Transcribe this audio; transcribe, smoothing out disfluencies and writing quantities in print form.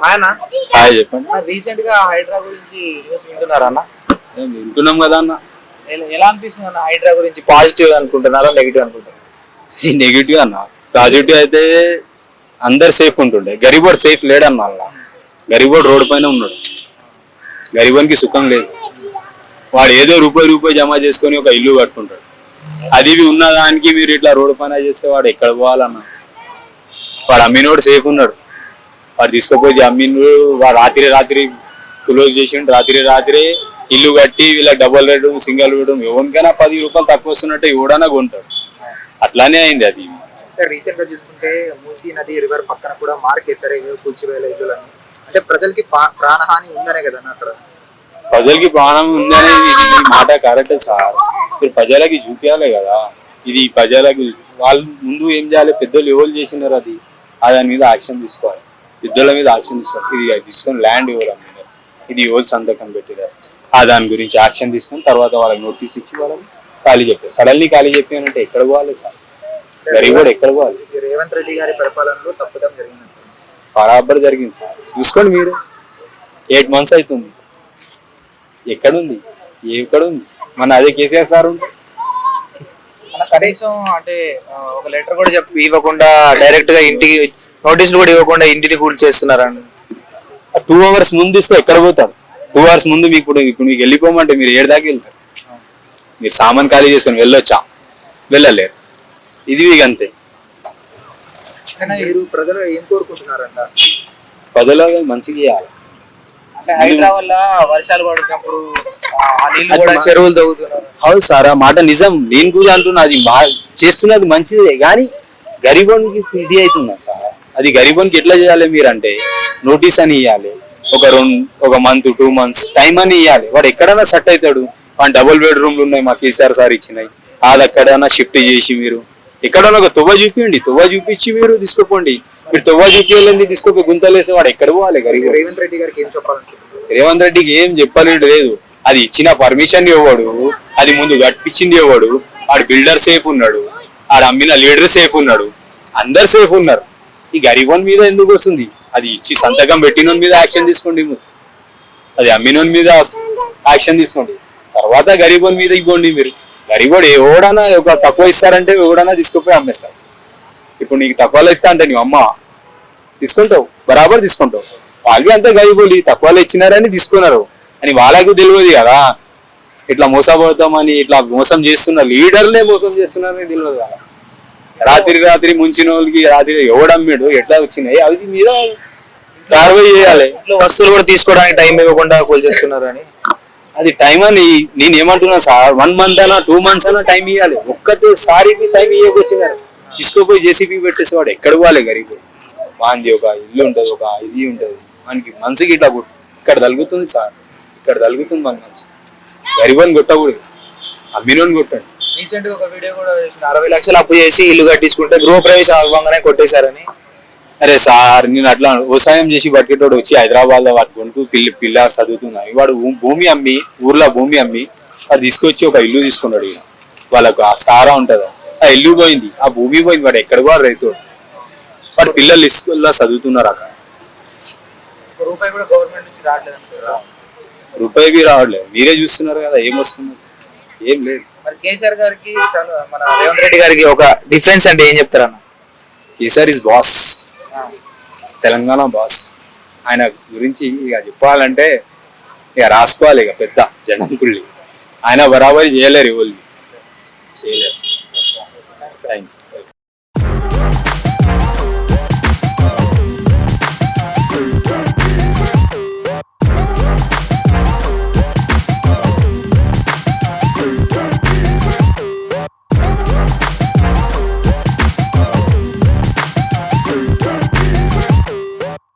ఆయన చెప్పండి. రీసెంట్ గా హైడ్రా గురించి న్యూస్ వింటున్నారా అన్న? వింటున్నాం కదా అన్న. ఎలా అనిపిస్తుంది అన్న హైడ్రా గురించి? పాజిటివ్ అనుకుంటున్నారా నెగిటివ్ అనుకుంటున్నారా? నెగిటివ్ అన్న. పాజిటివ్ అయితే అందరు సేఫ్ ఉంటుండే, గరీబోడు సేఫ్ లేడన్న. అలా గరీబోడు రోడ్డు పైన ఉన్నాడు, గరీబానికి సుఖం లేదు. వాడు ఏదో రూపాయి జమ చేసుకొని ఒక ఇల్లు కట్టుకుంటాడు. అది ఉన్న దానికి మీరు ఇట్లా రోడ్డు పైన చేస్తే వాడు ఎక్కడ పోవాలన్నా? వాడు అమ్మినోడు సేఫ్ ఉన్నాడు, వాడు తీసుకుపోయి అమ్మినోడు వాడు రాత్రి క్లోజ్ చేసిండు. రాత్రి ఇల్లు కట్టి వీళ్ళకి డబుల్ బెడ్రూమ్ సింగిల్ బెడ్రూమ్ ఎవరికైనా 10 రూపాయలు తక్కువ వస్తున్నట్టే ఎవడైనా కొంటాడు. అట్లానే అయింది అది. రీసెంట్ గా చూసుకుంటే మూసీ నది రివర్ పక్కన కూడా మార్కేసారు కూల్చివేల ఇల్లులని. అంటే ప్రజలకి ప్రాణహాని ఉందనే కదా అక్కడ. ప్రజలకి ప్రాణం ఉందనే మాట కరెక్ట్ సార్. మీరు ప్రజలకి చూపించాలి కదా. ఇది ప్రజలకి వాళ్ళు ముందు ఏం చేయాలి? పెద్దలు ఎవరు చేసినారు అది దాని మీద యాక్షన్ తీసుకోవాలి. పెద్దల మీద యాక్షన్ తీసుకోవాలి. ఇది తీసుకొని ల్యాండ్ ఎవరు అమ్మినారు, ఇది ఎవరు సంతకం పెట్టినారు, దాని గురించి యాక్షన్ తీసుకొని తర్వాత వాళ్ళకి నోటీస్ ఇచ్చి వాళ్ళని ఖాళీ చెప్పారు. సడన్లీ ఖాళీ చెప్పానంటే ఎక్కడ పోవాలి సార్? గరీబోడు ఎక్కడ పోవాలి? రేవంత్ రెడ్డి గారి పరిపాలనలో తప్పుదం జరిగింది, బరాబర్ జరిగింది సార్. చూసుకోండి మీరు, 8 months అవుతుంది. ఎక్కడుంది? మన అదే కేసీఆర్ సార్ ఉంటే కనీసం అంటే ఒక లెటర్ కూడా ఇవ్వకుండా డైరెక్ట్ గా ఇంటికి నోటీసులు కూడా ఇవ్వకుండా ఇంటిని కూల్చేస్తున్నారండి. 2 hours ముందు ఇస్తే ఎక్కడ పోతారు? 2 hours ముందు ఇప్పుడు మీకు వెళ్ళిపోమంటే మీరు 7 దాకా వెళ్తారు. మీరు సామాన్ ఖాళీ చేసుకొని వెళ్ళొచ్చా? వెళ్ళలేరు. ఇది అంతే. మీరు ప్రజలు ఏం కోరుకుంటున్నారంట? ప్రజలు మంచిగా చేయాలి. అంటే హైడ్రా వల్ల వర్షాలు పడుతున్నప్పుడు నీళ్ళు కూడా చెరువులు తవ్వుతున్నారు. అవును సార్, ఆ మాట నిజం. నేను కూడా అంటున్నా, అది చేస్తున్నది మంచిదే, కానీ గరీబోనికి ఇది అవుతున్నా సార్. అది గరీబోనికి ఎట్లా చేయాలి మీరు అంటే నోటీస్ అని ఇవ్వాలి. ఒక month 2 months టైం అని ఇవ్వాలి. వాడు ఎక్కడైనా సెట్ అవుతాడు. వాడు డబుల్ బెడ్రూమ్లు ఉన్నాయి మా కేసీఆర్ సార్ ఇచ్చినాయి, అది ఎక్కడైనా షిఫ్ట్ చేసి మీరు ఎక్కడైనా ఒక తువ్వ చూపించండి. తువ్వ చూపించి మీరు తీసుకోపోండి. మీరు తువ్వ చూపించాలని తీసుకోపోయి గుంతలేస్తే వాడు ఎక్కడ పోవాలి? గరీబ్ రేవంత్ రెడ్డి గారికి ఏం చెప్పాలంటున్నారు? రేవంత్ రెడ్డికి ఏం చెప్పలేదు. అది ఇచ్చిన పర్మిషన్ ఇవ్వడు, అది ముందు కట్టించింది ఇవ్వడు. ఆడు బిల్డర్ సేఫ్ ఉన్నాడు, ఆడు అమ్మిన లీడర్ సేఫ్ ఉన్నాడు, అందరు సేఫ్ ఉన్నారు. ఈ గరీబోన్ మీద ఎందుకు వస్తుంది? అది ఇచ్చి సంతకం పెట్టిన మీద యాక్షన్ తీసుకోండి, అది అమ్మిన మీద యాక్షన్ తీసుకోండి, తర్వాత గరీబోన్ మీద ఇవ్వండి. మీరు గరీబోడు ఎవడన్నా ఒక తక్కువ ఇస్తారంటే ఎవడన్నా తీసుకుపోయి అమ్మేస్తారు. ఇప్పుడు నీకు తక్కువలో ఇస్తా అంటే నువ్వు అమ్మ తీసుకుంటావు, బరాబర్ తీసుకుంటావు. వాళ్ళు అంతా గరీబోలు తక్కువలో ఇచ్చినారని తీసుకున్నారు అని వాళ్ళకు తెలియదు కదా. ఇట్లా మోసపోతామని ఇట్లా మోసం చేస్తున్నారు, లీడర్లే మోసం చేస్తున్నారని తెలియదు కదా. రాత్రి ముంచిన వాళ్ళకి రాత్రి ఎవడమ్మాడు ఎట్లా వచ్చినాయి అవి మీద కార్యవాహి చేయాలి. వస్తువులు కూడా తీసుకోవడానికి టైం ఇవ్వకుండా కూల్చేస్తున్నారు అని. అది టైం అని నేను ఏమంటున్నా సార్, 1 month అయినా 2 months అయినా టైం ఇవ్వాలి. ఒక్కటేసారికి టైం ఇవ్వకొచ్చినారు, తీసుకుపోయి జేసీబీ పెట్టేసి వాడు ఎక్కడ పోవాలి? గరీబ్ వాంది ఒక ఇల్లు ఉంటుంది, ఒక ఇది ఉంటుంది, మనకి మనసుకి ఇట్లా ఇక్కడ తలుగుతుంది సార్, ఇక్కడ తలుగుతుంది మన మనసు. గరీబ్ కొట్టకూడదు, అమ్మినోని కొట్టండి. రీసెంట్ గా ఒక వీడియో కూడా 60 లక్షలు అప్పు చేసి ఇల్లు కట్టించుకుంటే గృహప్రవేశం అవ్వగానే కొట్టేశారని. అరే సార్, నేను అట్లా వ్యవసాయం చేసి బతికేటోడు వచ్చి హైదరాబాద్ లో వాటి కొనుక్కు పిల్ల చదువుతున్నాయి. వాడు భూమి అమ్మి, ఊర్లో భూమి అమ్మి వాడు తీసుకొచ్చి ఒక ఇల్లు తీసుకున్నాడు. వాళ్ళకు ఆ సారా ఉంటది, ఆ ఇల్లు పోయింది, ఆ భూమి పోయింది. వాడు ఎక్కడ కూడా రైతు, వాడు పిల్లలు స్కూల్లో చదువుతున్నారు. అక్కడ రూపాయి కూడా గవర్నమెంట్ నుంచి రావట్లేదు, రూపాయి రావట్లేదు. మీరే చూస్తున్నారు కదా ఏమొస్తుంది, ఏం లేదు. మరి కేసీఆర్ గారికి మన రేవంత్ రెడ్డి గారికి ఒక డిఫరెన్స్ అంటే ఏం చెప్తారన్న? KCR is boss, Telangana boss. ఆయన గురించి ఇక చెప్పాలంటే ఇక రాసుకోవాలి, ఇక పెద్ద జనంకుల్ని. ఆయన బరాబరి చేయలేరు, ఎవరు చేయలేరు. Thank you.